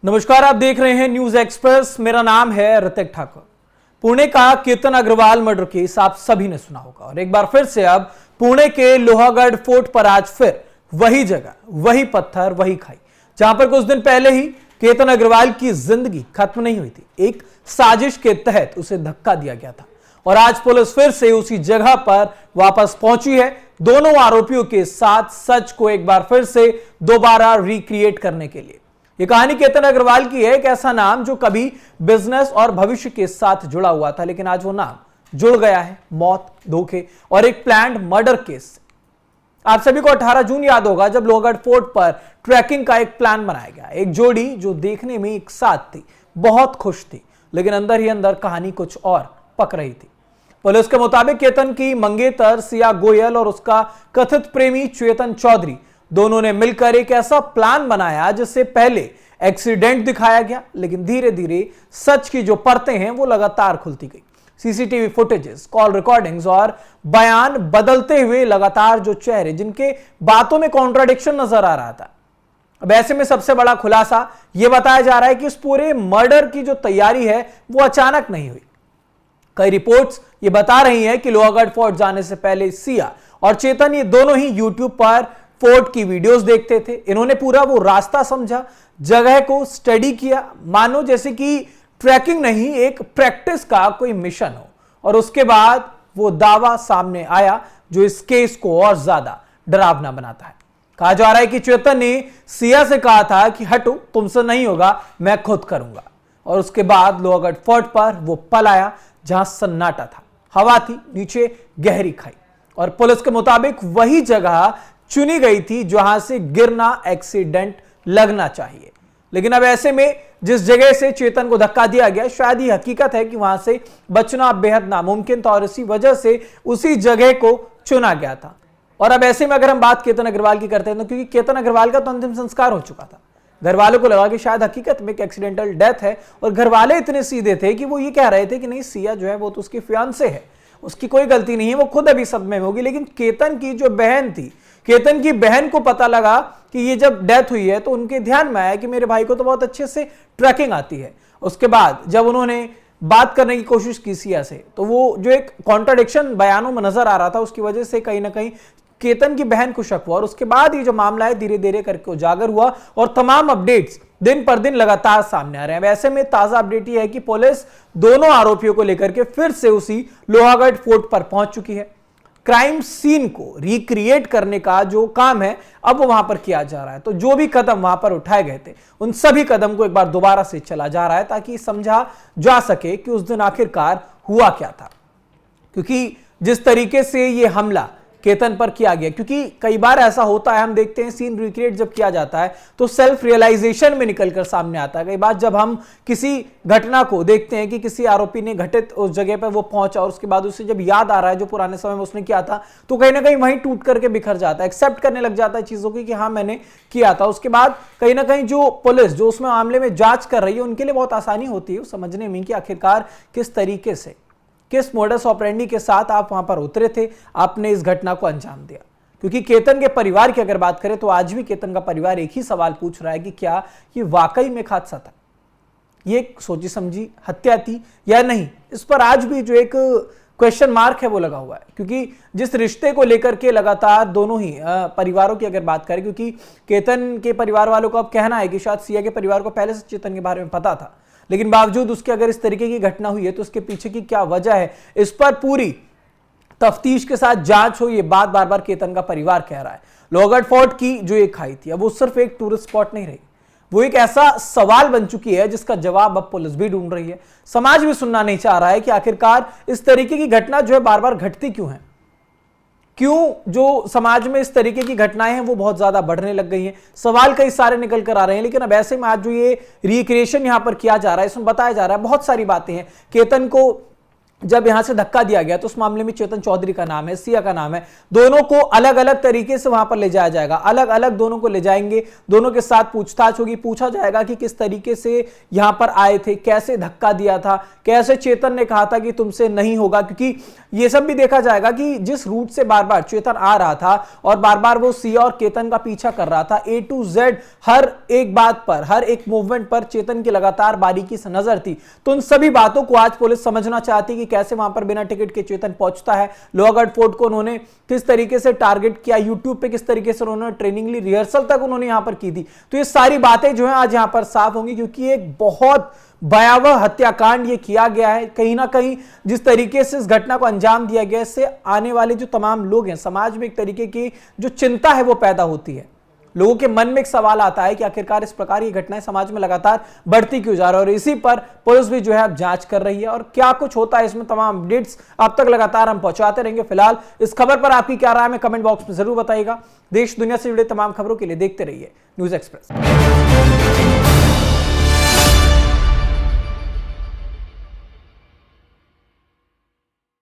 नमस्कार, आप देख रहे हैं न्यूज एक्सप्रेस। मेरा नाम है ऋतिक ठाकुर। पुणे का केतन अग्रवाल मर्डर केस आप सभी ने सुना होगा और एक बार फिर से अब पुणे के लोहागढ़ फोर्ट पर आज फिर वही जगह, वही पत्थर, वही खाई, जहां पर कुछ दिन पहले ही केतन अग्रवाल की जिंदगी खत्म नहीं हुई थी। एक साजिश के तहत उसे धक्का दिया गया था और आज पुलिस फिर से उसी जगह पर वापस पहुंची है, दोनों आरोपियों के साथ सच को एक बार फिर से दोबारा रिक्रिएट करने के लिए। ये कहानी केतन अग्रवाल की है, एक ऐसा नाम जो कभी बिजनेस और भविष्य के साथ जुड़ा हुआ था, लेकिन आज वो नाम जुड़ गया है मौत, धोखे और एक प्लान्ड मर्डर केस। आप सभी को 18 जून याद होगा जब लोहागढ़ फोर्ट पर ट्रैकिंग का एक प्लान बनाया गया। एक जोड़ी जो देखने में एक साथ थी, बहुत खुश थी, लेकिन अंदर ही अंदर कहानी कुछ और पक रही थी। पुलिस के मुताबिक केतन की मंगेतर सिया गोयल और उसका कथित प्रेमी चेतन चौधरी दोनों ने मिलकर एक ऐसा प्लान बनाया जिससे पहले एक्सीडेंट दिखाया गया, लेकिन धीरे धीरे सच की जो परतें हैं वो लगातार खुलती गई। सीसीटीवी फुटेजेस, कॉल रिकॉर्डिंग्स और बयान बदलते हुए लगातार जो चेहरे जिनके बातों में कॉन्ट्राडिक्शन नजर आ रहा था। अब ऐसे में सबसे बड़ा खुलासा यह बताया जा रहा है कि इस पूरे मर्डर की जो तैयारी है वो अचानक नहीं हुई। कई रिपोर्ट्स ये बता रही हैं कि लोहागढ़ फोर्ट जाने से पहले सिया और चेतन ये दोनों ही यूट्यूब पर फोर्ट की वीडियोस देखते थे। इन्होंने पूरा वो रास्ता समझा, जगह को स्टडी किया, मानो जैसे कि ट्रैकिंग नहीं, एक प्रैक्टिस का कोई मिशन हो। और उसके बाद वो दावा सामने आया जो इस केस को और ज्यादा डरावना बनाता है। कहा जा रहा है कि चेतन ने सिया से कहा था कि हटो, तुमसे नहीं होगा, मैं खुद करूंगा। और उसके बाद लोहागढ़ फोर्ट पर वो पल आया जहां सन्नाटा था, हवा थी, नीचे गहरी खाई और पुलिस के मुताबिक वही जगह चुनी गई थी जहां से गिरना एक्सीडेंट लगना चाहिए। लेकिन अब ऐसे में जिस जगह से चेतन को धक्का दिया गया, शायद ये हकीकत है कि वहां से बचना बेहद नामुमकिन था और इसी वजह से उसी जगह को चुना गया था। और अब ऐसे में अगर हम बात केतन अग्रवाल की करते हैं तो क्योंकि केतन अग्रवाल का तो अंतिम संस्कार हो चुका था, घर वालों को लगा कि शायद हकीकत में एक एक्सीडेंटल डेथ है और घर वाले इतने सीधे थे कि वो ये कह रहे थे कि नहीं, सिया जो है वो तो उसकी फियांसे है, उसकी कोई गलती नहीं है, वो खुद अभी सदमे में होगी। लेकिन केतन की जो बहन थी, केतन की बहन को पता लगा कि ये जब डेथ हुई है तो उनके ध्यान में आया कि मेरे भाई को तो बहुत अच्छे से ट्रैकिंग आती है। उसके बाद जब उन्होंने बात करने की कोशिश की सिया से, तो वो जो एक कॉन्ट्राडिक्शन बयानों में नजर आ रहा था उसकी वजह से कहीं ना कहीं केतन की बहन को शक हुआ और उसके बाद ये जो मामला है धीरे धीरे करके उजागर हुआ और तमाम अपडेट्स दिन पर दिन लगातार सामने आ रहे हैं। वैसे में ताजा अपडेट ये है कि पुलिस दोनों आरोपियों को लेकर के फिर से उसी लोहागढ़ फोर्ट पर पहुंच चुकी है। क्राइम सीन को रिक्रिएट करने का जो काम है अब वो वहां पर किया जा रहा है। तो जो भी कदम वहां पर उठाए गए थे उन सभी कदम को एक बार दोबारा से चला जा रहा है ताकि समझा जा सके कि उस दिन आखिरकार हुआ क्या था। क्योंकि जिस तरीके से ये हमला केतन पर किया गया, क्योंकि कई बार ऐसा होता है, हम देखते हैं सीन रिक्रिएट जब किया जाता है तो सेल्फ रियलाइजेशन में निकलकर सामने आता है। कई बार जब हम किसी घटना को देखते हैं कि किसी आरोपी ने घटित उस जगह पर वो पहुंचा और उसके बाद उसे जब याद आ रहा है जो पुराने समय में उसने किया था, तो कहीं ना कहीं वहीं टूट करके बिखर जाता है, एक्सेप्ट करने लग जाता है चीजों की कि हाँ मैंने किया था। उसके बाद कहीं ना कहीं जो पुलिस जो उसमें मामले में जांच कर रही है उनके लिए बहुत आसानी होती है समझने में कि आखिरकार किस तरीके से, किस मोडस ऑपरेंडी के साथ आप वहां पर उतरे थे, आपने इस घटना को अंजाम दिया। क्योंकि केतन के परिवार की अगर बात करें तो आज भी केतन का परिवार एक ही सवाल पूछ रहा है कि क्या ये वाकई में हादसा था, ये एक सोची समझी हत्या थी या नहीं। इस पर आज भी जो एक क्वेश्चन मार्क है वो लगा हुआ है। क्योंकि जिस रिश्ते को लेकर के लगातार दोनों ही परिवारों की अगर बात करें, क्योंकि केतन के परिवार वालों का अब कहना है कि शायद सिया के परिवार को पहले से चेतन के बारे में पता था, लेकिन बावजूद उसके अगर इस तरीके की घटना हुई है तो उसके पीछे की क्या वजह है, इस पर पूरी तफ्तीश के साथ जांच हो, ये बात बार बार केतन का परिवार कह रहा है। लोहागढ़ फोर्ट की जो एक खाई थी अब वो सिर्फ एक टूरिस्ट स्पॉट नहीं रही, वो एक ऐसा सवाल बन चुकी है जिसका जवाब अब पुलिस भी ढूंढ रही है। समाज भी सुनना नहीं चाह रहा है कि आखिरकार इस तरीके की घटना जो है बार बार घटती क्यों है, क्यों जो समाज में इस तरीके की घटनाएं हैं वो बहुत ज्यादा बढ़ने लग गई हैं। सवाल कई सारे निकल कर आ रहे हैं। लेकिन अब ऐसे में आज जो ये रिक्रिएशन यहां पर किया जा रहा है, इसमें बताया जा रहा है बहुत सारी बातें हैं। केतन को जब यहां से धक्का दिया गया तो उस मामले में चेतन चौधरी का नाम है, सिया का नाम है, दोनों को अलग अलग तरीके से वहां पर ले जाया जाएगा, अलग अलग दोनों को ले जाएंगे, दोनों के साथ पूछताछ होगी, पूछा जाएगा कि किस तरीके से यहां पर आए थे, कैसे धक्का दिया था, कैसे चेतन ने कहा था कि तुमसे नहीं होगा, क्योंकि यह सब भी देखा जाएगा कि जिस रूट से बार बार चेतन आ रहा था और बार बार वो सिया और केतन का पीछा कर रहा था, A to Z हर एक बात पर, हर एक मूवमेंट पर चेतन की लगातार बारीकी से नजर थी। तो उन सभी बातों को आज पुलिस समझना चाहती कि कैसे वहां पर बिना टिकट के चेतन पहुंचता है, लोहागढ़ फोर्ट को उन्होंने किस तरीके से टारगेट किया, यूट्यूब पे किस तरीके से उन्होंने ट्रेनिंग ली, रिहर्सल तक उन्होंने यहां पर की थी। तो ये सारी बातें जो है आज यहां पर साफ होंगी, क्योंकि एक बहुत भयावह हत्याकांड ये किया गया है। कहीं ना कहीं जिस तरीके से इस घटना को अंजाम दिया गया, इससे आने वाले जो तमाम लोग हैं समाज में एक तरीके की जो चिंता है वो पैदा होती है। लोगों के मन में एक सवाल आता है कि आखिरकार इस प्रकार की घटनाएं समाज में लगातार बढ़ती क्यों जा रही है, और इसी पर पुलिस भी जो है अब जांच कर रही है और क्या कुछ होता है इसमें तमाम अपडेट्स अब तक लगातार हम पहुंचाते रहेंगे। फिलहाल इस खबर पर आपकी क्या राय है कमेंट बॉक्स में जरूर बताइएगा। देश दुनिया से जुड़े तमाम खबरों के लिए देखते रहिए न्यूज़ एक्सप्रेस।